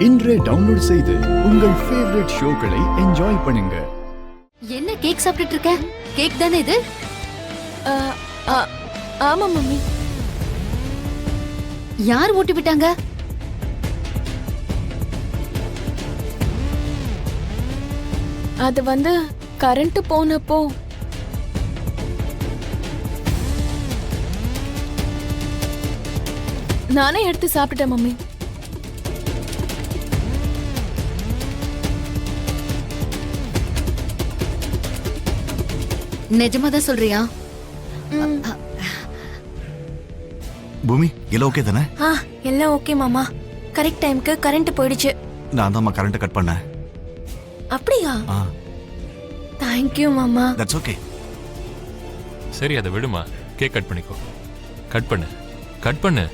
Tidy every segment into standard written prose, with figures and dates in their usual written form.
இன்றே டவுன்லோட் செய்து உங்கள் ஃபேவரட் ஷோக்களை என்ஜாய் பண்ணுங்க. என்ன கேக் சாப்பிட்டுட்டு இருக்க? கேக் தானே இது? ஆமா மம்மி. யார் ஊட்டி விட்டாங்க? அது கரண்ட் போனப்போ நானே எடுத்து சாப்பிட்டேன் மம்மி. நிஜமாதான் சொல்றியா? பூமி எல்லாம் ஓகே தானே? எல்லாம் ஓகே மாமா. கரெக்ட் டைம்க்கு கரண்ட் போயிடுச்சு. நான் தான் கரண்ட் கட் பண்ணேன். அப்படியா? தேங்க் யூ மாமா. That's okay. சரி அதை விடுமா, கேக் கட் பண்ணிக்கோ. கட் பண்ணு, கட் பண்ணு.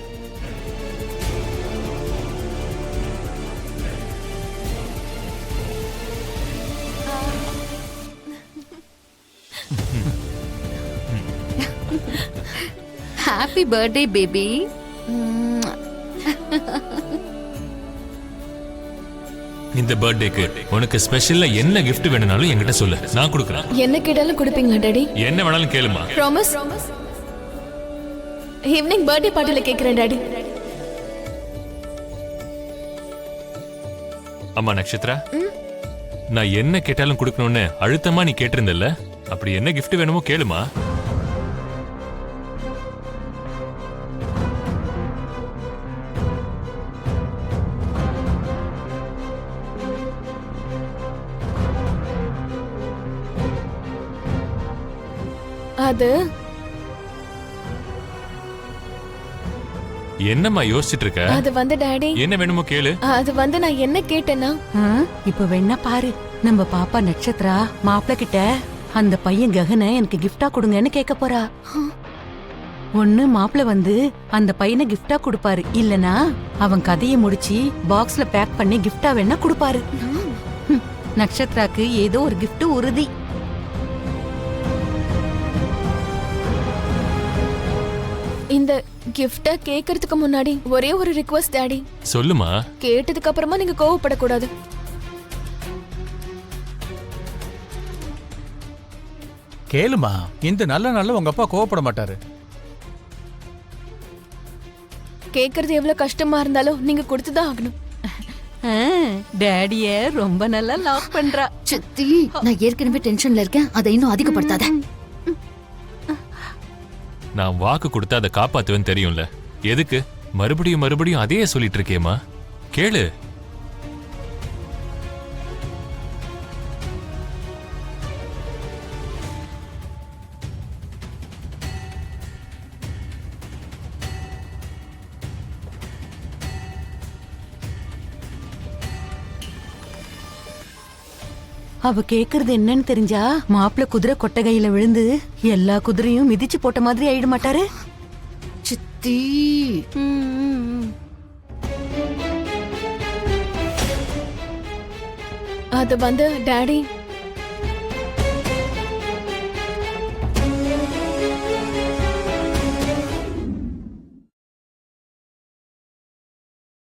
Happy birthday baby. இந்த பர்த்டேக்கு உனக்கு ஸ்பெஷலா என்ன gift வேணும்னாலும் என்கிட்ட சொல்லு, நான் கொடுக்குறேன். என்ன கேட்டாலும் கொடுப்பீங்களா டாடி? என்ன வேணாலும் கேளுமா. ப்ராமிஸ். ஈவினிங் பர்த்டே பார்ட்டில கேக்குறேன் டாடி. அம்மா நக்ஷத்ரா, நான் என்ன கேட்டாலும் கொடுக்கணும்னு அழுத்தமா நீ கேட்டிருந்தல்ல, அப்படி என்ன gift வேணுமோ கேளுமா. அது என்னம்மா யோசிச்சுட்டு இருக்க? அது டாடி, என்ன வேணுமோ கேளு. அது நான் என்ன கேட்டேன்னா, இப்ப வேணா பாரு, நம்ம பாப்பா நட்சத்திரா மாப்பிள்ள கிட்ட அந்த பையன் ககனை எனக்கு கிஃப்டா கொடுங்கன்னு கேட்க போறா. ஒண்ணு மாப்பிள்ள அந்த பையனை கிஃப்டா கொடுப்பாரு, இல்லனா அவன் கதையை முடிச்சு பாக்ஸ்ல பேக் பண்ணி கிஃப்டா வேணா கொடுப்பாரு. நட்சத்திராக்கு ஏதோ ஒரு கிஃப்ட் உறுதி. இந்த கிஃப்ட கேக்குறதுக்கு முன்னாடி ஒரே ஒரு ரிக்வெஸ்ட் டாடி. சொல்லுமா. கேட்டதுக்கு அப்புறமா நீங்க கோவப்படக்கூடாது. கேளுமா, இந்த நல்ல நாள்ல உங்க அப்பா கோவப்பட மாட்டாரு. கேக்குறது எவ்வளவு கஷ்டமா இருந்தாலும் நீங்க கொடுத்துதான் ஆகணும். டேடிய ரொம்ப நல்லா லவ் பண்றா. சித்தி, நான் ஏற்கனவே டென்ஷன்ல இருக்கேன், அதை இன்னும் அதிகப்படுத்தாத. நான் வாக்கு கொடுத்தா அதை காப்பாத்துவேன்னு தெரியும்ல, எதுக்கு மறுபடியும் மறுபடியும் அதையே சொல்லிட்டு இருக்கேமா? கேளு. அவ கேக்குறது என்னன்னு தெரிஞ்சா மாப்பிள்ள குதிரை கொட்டகையில விழுந்து எல்லா குதிரையும் மிதிச்சு போட்ட மாதிரி ஆயிட மாட்டாரு? சித்தி, அது டாடி,